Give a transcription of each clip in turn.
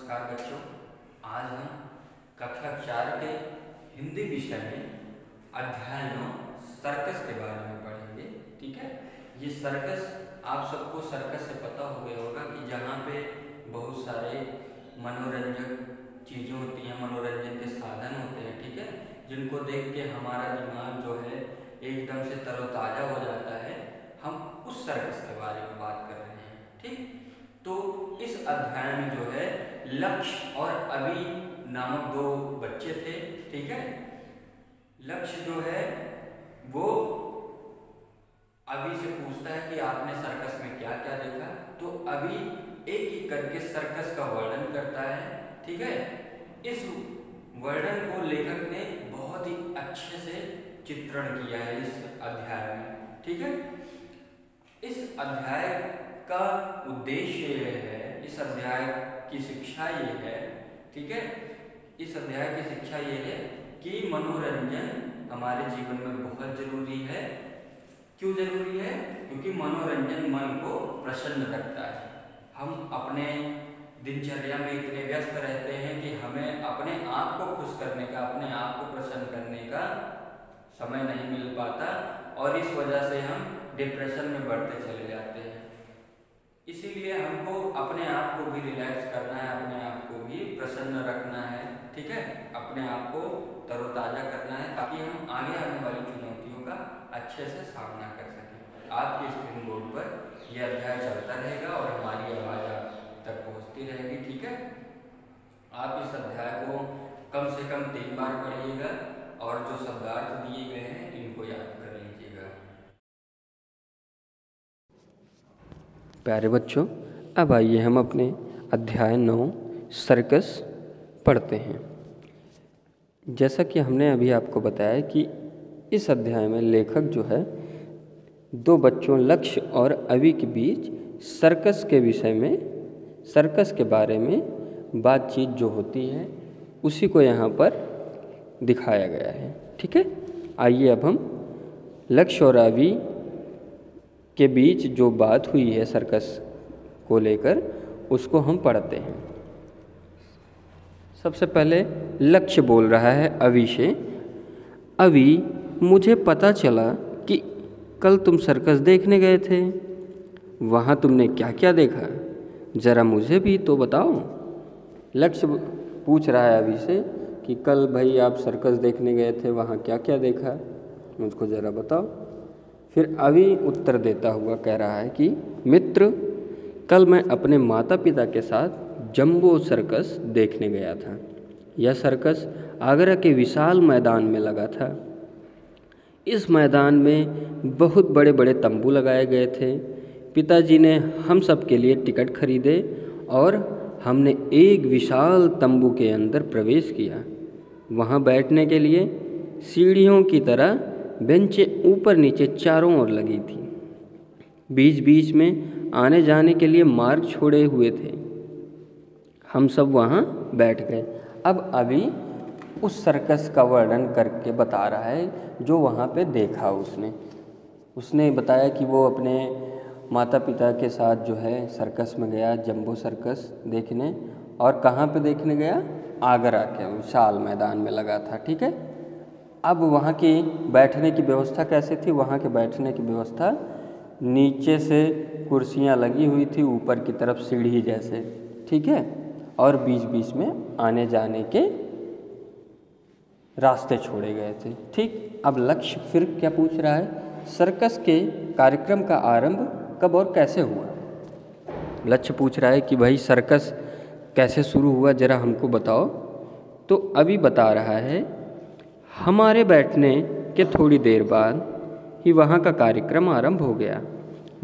नमस्कार बच्चों। आज हम कक्षा 4 के हिंदी विषय में अध्याय 9 सर्कस के बारे में पढ़ेंगे। ठीक है, ये सर्कस आप सबको सर्कस से पता हो गया होगा कि जहाँ पे बहुत सारे मनोरंजक चीज़ें होती हैं, मनोरंजन के साधन होते हैं। ठीक है, जिनको देख के हमारा दिमाग जो है एकदम से तरोताज़ा हो जाता है। हम उस सर्कस के बारे में बात कर रहे हैं। ठीक, तो इस अध्याय में जो है लक्ष्य और अभी नामक दो बच्चे थे। ठीक है, लक्ष्य जो है वो अभी से पूछता है कि आपने सर्कस में क्या क्या देखा। तो अभी एक एक करके सर्कस का वर्णन करता है। ठीक है, इस वर्णन को लेखक ने बहुत ही अच्छे से चित्रण किया है इस अध्याय में। ठीक है, इस अध्याय का उद्देश्य ये है, इस अध्याय की शिक्षा ये है। ठीक है, इस अध्याय की शिक्षा ये है कि मनोरंजन हमारे जीवन में बहुत जरूरी है। क्यों जरूरी है? क्योंकि मनोरंजन मन को प्रसन्न रखता है। हम अपने दिनचर्या में इतने व्यस्त रहते हैं कि हमें अपने आप को खुश करने का, अपने आप को प्रसन्न करने का समय नहीं मिल पाता और इस वजह से हम डिप्रेशन में बढ़ते चले जाते हैं। इसीलिए हमको अपने आप को भी रिलैक्स करना है, अपने आप को भी प्रसन्न रखना है। ठीक है, अपने आप को तरोताज़ा करना है ताकि हम आगे आने वाली चुनौतियों का अच्छे से सामना कर सकें। आपके स्क्रीन बोर्ड पर यह अध्याय चलता रहेगा और हमारी आवाज़ आप तक पहुँचती रहेगी। ठीक है, आप इस अध्याय को कम से कम 3 बार पढ़िएगा और जो शब्दार्थ दिए गए हैं इनको याद कर लीजिएगा। प्यारे बच्चों, अब आइए हम अपने अध्याय 9 सर्कस पढ़ते हैं। जैसा कि हमने अभी आपको बताया कि इस अध्याय में लेखक जो है दो बच्चों लक्ष्य और अवि के बीच सर्कस के विषय में, सर्कस के बारे में बातचीत जो होती है उसी को यहाँ पर दिखाया गया है। ठीक है, आइए अब हम लक्ष्य और अवि के बीच जो बात हुई है सर्कस को लेकर उसको हम पढ़ते हैं। सबसे पहले लक्ष्य बोल रहा है अवि से, अवि मुझे पता चला कि कल तुम सर्कस देखने गए थे, वहाँ तुमने क्या क्या देखा, ज़रा मुझे भी तो बताओ। लक्ष्य पूछ रहा है अवि से कि कल भाई आप सर्कस देखने गए थे, वहाँ क्या क्या देखा, मुझको ज़रा बताओ। फिर अवि उत्तर देता हुआ कह रहा है कि मित्र, कल मैं अपने माता पिता के साथ जंबो सर्कस देखने गया था। यह सर्कस आगरा के विशाल मैदान में लगा था। इस मैदान में बहुत बड़े बड़े तंबू लगाए गए थे। पिताजी ने हम सब के लिए टिकट खरीदे और हमने एक विशाल तंबू के अंदर प्रवेश किया। वहाँ बैठने के लिए सीढ़ियों की तरह बेंचें ऊपर नीचे चारों ओर लगी थी। बीच बीच में आने जाने के लिए मार्ग छोड़े हुए थे। हम सब वहाँ बैठ गए। अब अभी उस सर्कस का वर्णन करके बता रहा है जो वहाँ पे देखा उसने बताया कि वो अपने माता पिता के साथ जो है सर्कस में गया, जंबो सर्कस देखने। और कहाँ पे देखने गया? आगरा के विशाल मैदान में लगा था। ठीक है, अब वहाँ की बैठने की व्यवस्था कैसे थी? वहाँ के बैठने की व्यवस्था नीचे से कुर्सियाँ लगी हुई थी, ऊपर की तरफ सीढ़ी जैसे। ठीक है, और बीच बीच में आने जाने के रास्ते छोड़े गए थे। ठीक, अब लक्ष्य फिर क्या पूछ रहा है? सर्कस के कार्यक्रम का आरंभ कब और कैसे हुआ? लक्ष्य पूछ रहा है कि भाई सर्कस कैसे शुरू हुआ, ज़रा हमको बताओ। तो अभी बता रहा है, हमारे बैठने के थोड़ी देर बाद ही वहाँ का कार्यक्रम आरंभ हो गया।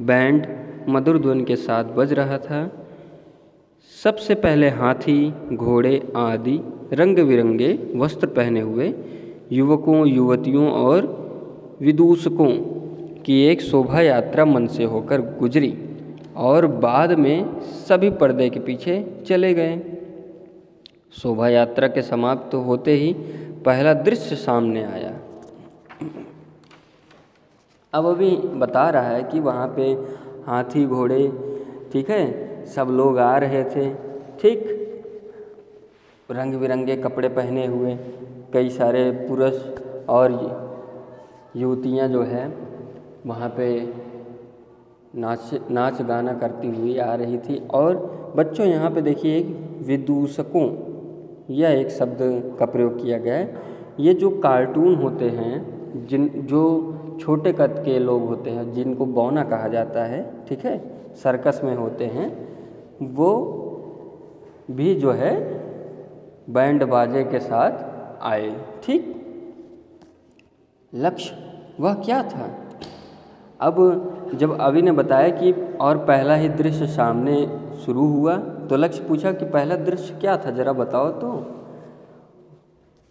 बैंड मधुर ध्वनि के साथ बज रहा था। सबसे पहले हाथी, घोड़े आदि रंग बिरंगे वस्त्र पहने हुए युवकों, युवतियों और विदूषकों की एक शोभा यात्रा मन से होकर गुजरी और बाद में सभी पर्दे के पीछे चले गए। शोभा यात्रा के समाप्त होते ही पहला दृश्य सामने आया। अब अभी बता रहा है कि वहाँ पे हाथी, घोड़े, ठीक है, सब लोग आ रहे थे। ठीक, रंग बिरंगे कपड़े पहने हुए कई सारे पुरुष और युवतियां जो है वहाँ पे नाच गाना करती हुई आ रही थी। और बच्चों यहाँ पे देखिए एक विदूषकों यह एक शब्द का प्रयोग किया गया है। ये जो कार्टून होते हैं जो छोटे कद के लोग होते हैं जिनको बौना कहा जाता है, ठीक है, सर्कस में होते हैं, वो भी जो है बैंड बाजे के साथ आए। ठीक, लक्ष्य वह क्या था? अब जब अवि ने बताया कि और पहला ही दृश्य सामने शुरू हुआ तो लक्ष्य पूछा कि पहला दृश्य क्या था, जरा बताओ तो।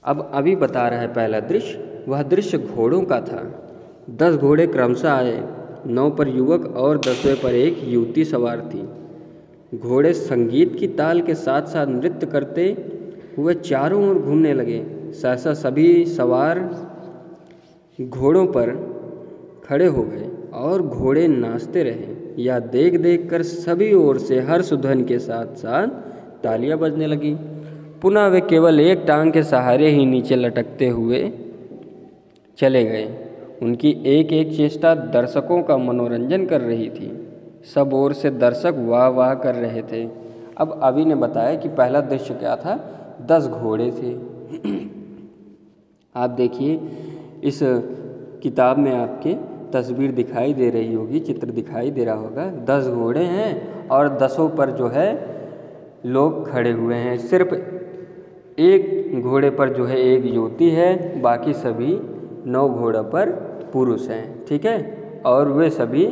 अब अवि बता रहा है पहला दृश्य, वह दृश्य घोड़ों का था। 10 घोड़े क्रमशः आए, 9 पर युवक और 10वें पर एक युवती सवार थी। घोड़े संगीत की ताल के साथ साथ नृत्य करते हुए चारों ओर घूमने लगे। सहसा सभी सवार घोड़ों पर खड़े हो गए और घोड़े नाचते रहे। यह देख देख कर सभी ओर से हर्ष ध्वनि के साथ साथ तालियां बजने लगी। पुनः वे केवल एक टांग के सहारे ही नीचे लटकते हुए चले गए। उनकी एक एक चेष्टा दर्शकों का मनोरंजन कर रही थी। सब ओर से दर्शक वाह वाह कर रहे थे। अब अवि ने बताया कि पहला दृश्य क्या था, 10 घोड़े थे। आप देखिए इस किताब में आपके तस्वीर दिखाई दे रही होगी, चित्र दिखाई दे रहा होगा। 10 घोड़े हैं और 10 पर जो है लोग खड़े हुए हैं। सिर्फ एक घोड़े पर जो है एक युवती है, बाकी सभी 9 घोड़ों पर पुरुष हैं, ठीक है। और वे सभी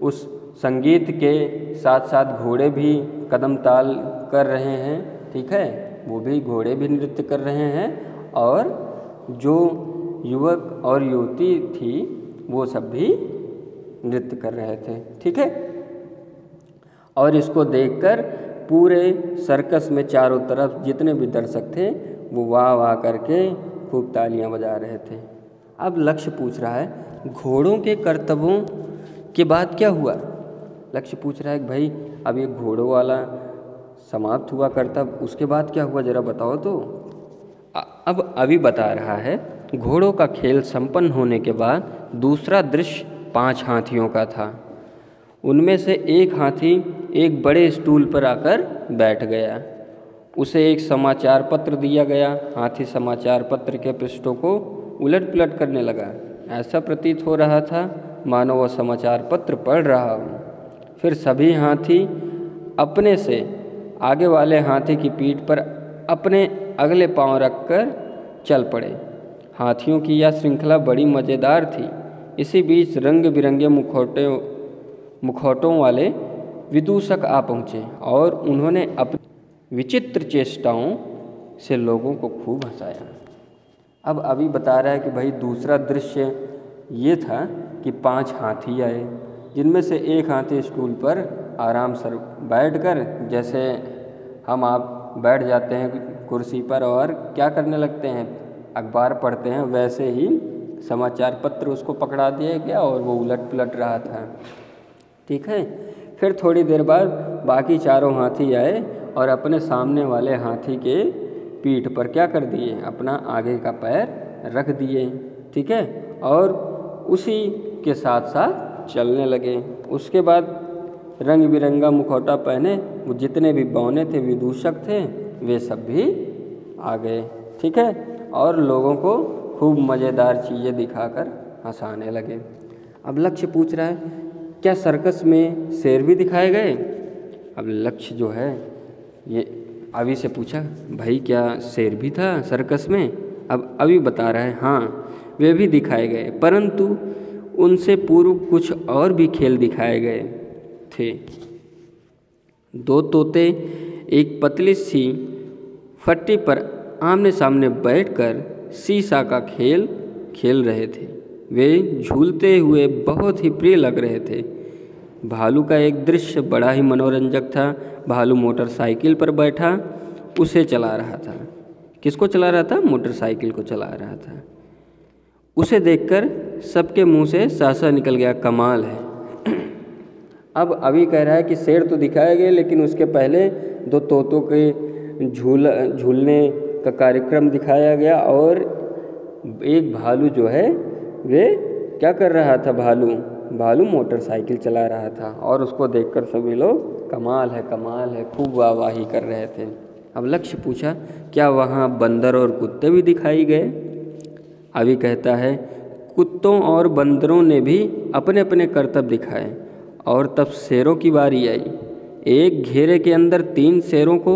उस संगीत के साथ साथ घोड़े भी कदम ताल कर रहे हैं, ठीक है, वो भी घोड़े भी नृत्य कर रहे हैं। और जो युवक और युवती थी वो सब भी नृत्य कर रहे थे, ठीक है। और इसको देखकर पूरे सर्कस में चारों तरफ जितने भी दर्शक थे वो वाह वाह करके खूब तालियां बजा रहे थे। अब लक्ष्य पूछ रहा है घोड़ों के करतबों के बाद क्या हुआ। लक्ष्य पूछ रहा है कि भाई अब ये घोड़ों वाला समाप्त हुआ करतब, उसके बाद क्या हुआ जरा बताओ तो। अब अभी बता रहा है घोड़ों का खेल संपन्न होने के बाद दूसरा दृश्य 5 हाथियों का था। उनमें से एक हाथी एक बड़े स्टूल पर आकर बैठ गया। उसे एक समाचार पत्र दिया गया। हाथी समाचार पत्र के पृष्ठों को उलट पुलट करने लगा। ऐसा प्रतीत हो रहा था मानो वह समाचार पत्र पढ़ रहा हो। फिर सभी हाथी अपने से आगे वाले हाथी की पीठ पर अपने अगले पांव रखकर चल पड़े। हाथियों की यह श्रृंखला बड़ी मज़ेदार थी। इसी बीच रंग बिरंगे मुखौटों वाले विदूषक आ पहुँचे और उन्होंने अपनी विचित्र चेष्टाओं से लोगों को खूब हंसाया। अब अभी बता रहा है कि भाई दूसरा दृश्य ये था कि 5 हाथी आए, जिनमें से एक हाथी स्टूल पर आराम से बैठकर, जैसे हम आप बैठ जाते हैं कुर्सी पर और क्या करने लगते हैं, अखबार पढ़ते हैं, वैसे ही समाचार पत्र उसको पकड़ा दिया गया और वो उलट पुलट रहा था, ठीक है। फिर थोड़ी देर बाद बाकी चारों हाथी आए और अपने सामने वाले हाथी के पीठ पर क्या कर दिए, अपना आगे का पैर रख दिए, ठीक है, और उसी के साथ साथ चलने लगे। उसके बाद रंग बिरंगा मुखौटा पहने वो जितने भी बौने थे, विदूषक थे, वे सब भी आ गए, ठीक है, और लोगों को खूब मज़ेदार चीज़ें दिखाकर हंसाने लगे। अब लक्ष्य पूछ रहा है क्या सर्कस में शेर भी दिखाए गए। अब लक्ष्य जो है ये अभी से पूछा भाई क्या शेर भी था सर्कस में। अब अभी बता रहा है हाँ वे भी दिखाए गए, परंतु उनसे पूर्व कुछ और भी खेल दिखाए गए थे। 2 तोते एक पतली सी फट्टी पर आमने सामने बैठकर सीसा का खेल खेल रहे थे। वे झूलते हुए बहुत ही प्रिय लग रहे थे। भालू का एक दृश्य बड़ा ही मनोरंजक था। भालू मोटरसाइकिल पर बैठा उसे चला रहा था। किसको चला रहा था? मोटरसाइकिल को चला रहा था। उसे देखकर सबके मुंह से सासा निकल गया, कमाल है। अब अभी कह रहा है कि शेर तो दिखाए गए, लेकिन उसके पहले 2 तोतों के झूलने का कार्यक्रम दिखाया गया और एक भालू जो है वे क्या कर रहा था, भालू मोटरसाइकिल चला रहा था और उसको देखकर सभी लोग कमाल है खूब वाहवाही कर रहे थे। अब लक्ष्य पूछा, क्या वहाँ बंदर और कुत्ते भी दिखाई गए? अभी कहता है, कुत्तों और बंदरों ने भी अपने अपने करतब दिखाए और तब शेरों की बारी आई। एक घेरे के अंदर 3 शेरों को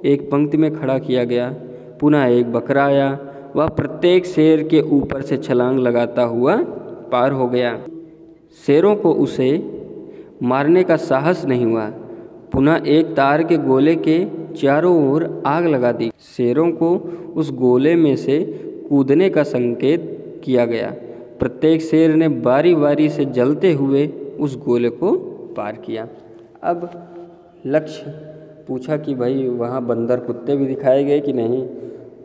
एक पंक्ति में खड़ा किया गया। पुनः एक बकरा आया, वह प्रत्येक शेर के ऊपर से छलांग लगाता हुआ पार हो गया। शेरों को उसे मारने का साहस नहीं हुआ। पुनः एक तार के गोले के चारों ओर आग लगा दी। शेरों को उस गोले में से कूदने का संकेत किया गया। प्रत्येक शेर ने बारी बारी से जलते हुए उस गोले को पार किया। अब लक्ष्य पूछा कि भाई वहाँ बंदर कुत्ते भी दिखाए गए कि नहीं?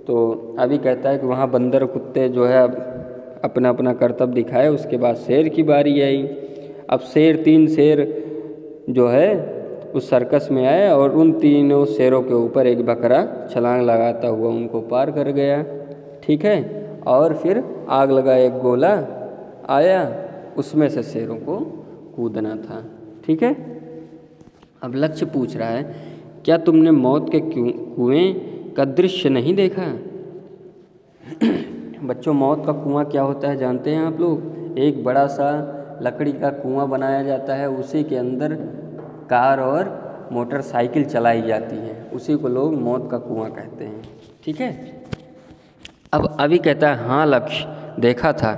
तो अभी कहता है कि वहाँ बंदर कुत्ते जो है अपना अपना करतब दिखाए। उसके बाद शेर की बारी आई। अब 3 शेर जो है उस सर्कस में आए और उन तीनों शेरों के ऊपर एक बकरा छलांग लगाता हुआ उनको पार कर गया। ठीक है, और फिर आग लगा एक गोला आया, उसमें से शेरों को कूदना था। ठीक है, अब लक्ष्य पूछ रहा है, क्या तुमने मौत के कुएं का दृश्य नहीं देखा? बच्चों, मौत का कुआं क्या होता है जानते हैं आप लोग? एक बड़ा सा लकड़ी का कुआं बनाया जाता है, उसी के अंदर कार और मोटरसाइकिल चलाई जाती है, उसी को लोग मौत का कुआं कहते हैं। ठीक है, अब अभी कहता है, हाँ लक्ष्य, देखा था।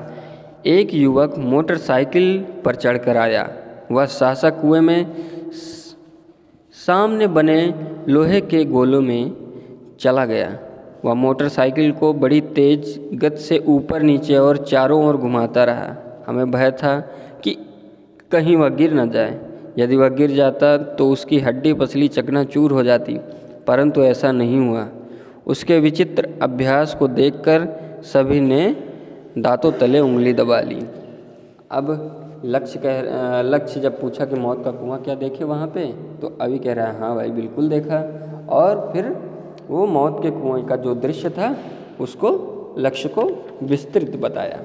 एक युवक मोटरसाइकिल पर चढ़कर आया। वह सहसा कुएं में सामने बने लोहे के गोलों में चला गया। वह मोटरसाइकिल को बड़ी तेज गति से ऊपर नीचे और चारों ओर घुमाता रहा। हमें भय था कि कहीं वह गिर न जाए। यदि वह गिर जाता तो उसकी हड्डी पसली चकनाचूर हो जाती, परंतु ऐसा नहीं हुआ। उसके विचित्र अभ्यास को देखकर सभी ने दांतों तले उंगली दबा ली। अब लक्ष्य जब पूछा कि मौत का कुआं क्या देखे वहाँ पे, तो अभी कह रहा है, हाँ भाई बिल्कुल देखा। और फिर वो मौत के कुएं का जो दृश्य था उसको लक्ष्य को विस्तृत बताया।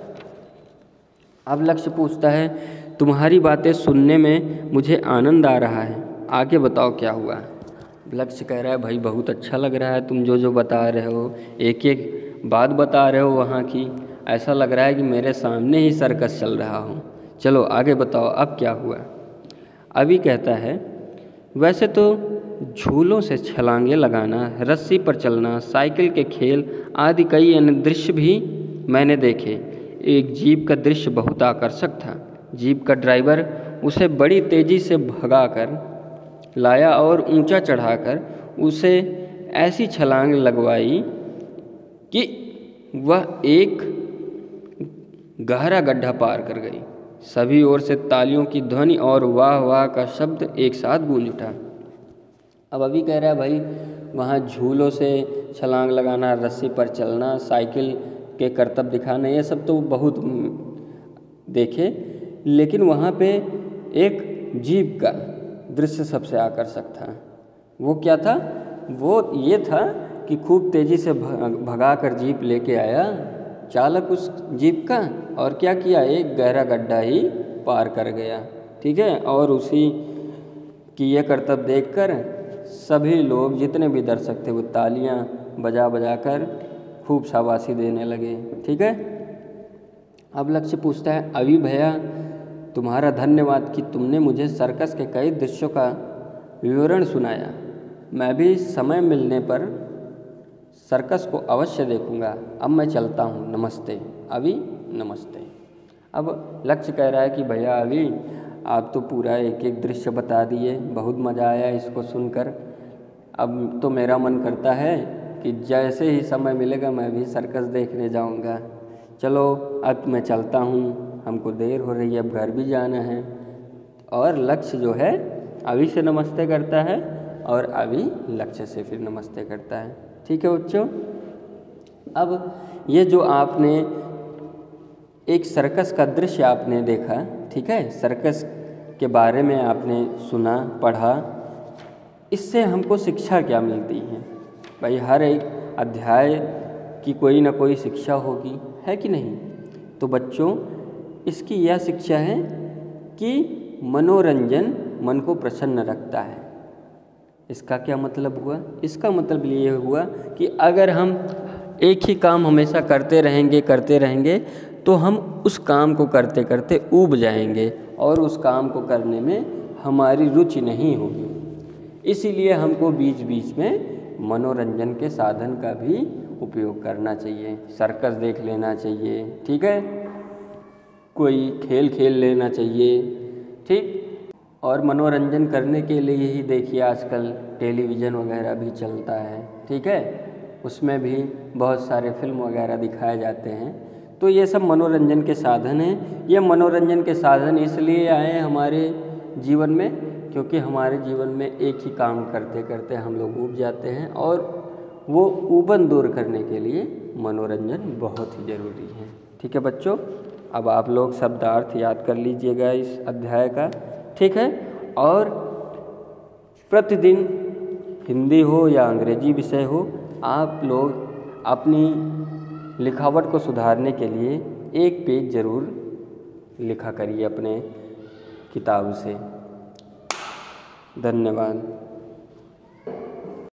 अब लक्ष्य पूछता है, तुम्हारी बातें सुनने में मुझे आनंद आ रहा है, आगे बताओ क्या हुआ? लक्ष्य कह रहा है, भाई बहुत अच्छा लग रहा है, तुम जो जो बता रहे हो, एक एक बात बता रहे हो वहाँ की, ऐसा लग रहा है कि मेरे सामने ही सर्कस चल रहा हो। चलो आगे बताओ अब क्या हुआ? अभी कहता है, वैसे तो झूलों से छलांगे लगाना, रस्सी पर चलना, साइकिल के खेल आदि कई अन्य दृश्य भी मैंने देखे। एक जीप का दृश्य बहुत आकर्षक था। जीप का ड्राइवर उसे बड़ी तेज़ी से भगाकर लाया और ऊंचा चढ़ाकर उसे ऐसी छलांग लगवाई कि वह एक गहरा गड्ढा पार कर गई। सभी ओर से तालियों की ध्वनि और वाह वाह का शब्द एक साथ गूंज उठा। अब अभी कह रहा है, भाई वहाँ झूलों से छलांग लगाना, रस्सी पर चलना, साइकिल के करतब दिखाना, ये सब तो बहुत देखे, लेकिन वहाँ पे एक जीप का दृश्य सबसे आकर्षक था। वो क्या था? वो ये था कि खूब तेज़ी से भगा कर जीप लेके आया चालक उस जीप का, और क्या किया, एक गहरा गड्ढा ही पार कर गया। ठीक है, और उसी की ये करतब देखकर सभी लोग, जितने भी दर्शक थे, वो तालियां बजा बजा कर खूब शाबाशी देने लगे। ठीक है, अब लक्ष्य पूछता है, अभी भैया तुम्हारा धन्यवाद कि तुमने मुझे सर्कस के कई दृश्यों का विवरण सुनाया। मैं भी समय मिलने पर सर्कस को अवश्य देखूंगा। अब मैं चलता हूँ, नमस्ते। अभी नमस्ते। अब लक्ष्य कह रहा है कि भैया अभी आप तो पूरा एक एक दृश्य बता दिए, बहुत मज़ा आया इसको सुनकर। अब तो मेरा मन करता है कि जैसे ही समय मिलेगा मैं भी सर्कस देखने जाऊंगा। चलो अब मैं चलता हूँ, हमको देर हो रही है, अब घर भी जाना है। और लक्ष्य जो है अभी से नमस्ते करता है और अभी लक्ष्य से फिर नमस्ते करता है। ठीक है बच्चों, अब ये जो आपने एक सर्कस का दृश्य आपने देखा, ठीक है, सर्कस के बारे में आपने सुना, पढ़ा, इससे हमको शिक्षा क्या मिलती है? भाई हर एक अध्याय की कोई ना कोई शिक्षा होगी, है कि नहीं। तो बच्चों इसकी यह शिक्षा है कि मनोरंजन मन को प्रसन्न रखता है। इसका क्या मतलब हुआ? इसका मतलब ये हुआ कि अगर हम एक ही काम हमेशा करते रहेंगे तो हम उस काम को करते करते ऊब जाएंगे और उस काम को करने में हमारी रुचि नहीं होगी। इसीलिए हमको बीच बीच में मनोरंजन के साधन का भी उपयोग करना चाहिए। सर्कस देख लेना चाहिए, ठीक है, कोई खेल खेल लेना चाहिए, ठीक। और मनोरंजन करने के लिए ही देखिए आजकल टेलीविज़न वगैरह भी चलता है, ठीक है, उसमें भी बहुत सारे फिल्म वगैरह दिखाए जाते हैं। तो ये सब मनोरंजन के साधन हैं। ये मनोरंजन के साधन इसलिए आए हैं हमारे जीवन में क्योंकि हमारे जीवन में एक ही काम करते करते हम लोग ऊब जाते हैं और वो ऊबन दूर करने के लिए मनोरंजन बहुत ही ज़रूरी है। ठीक है बच्चों, अब आप लोग शब्दार्थ याद कर लीजिएगा इस अध्याय का, ठीक है। और प्रतिदिन हिंदी हो या अंग्रेजी विषय हो, आप लोग अपनी लिखावट को सुधारने के लिए एक पेज ज़रूर लिखा करिए अपने किताब से। धन्यवाद।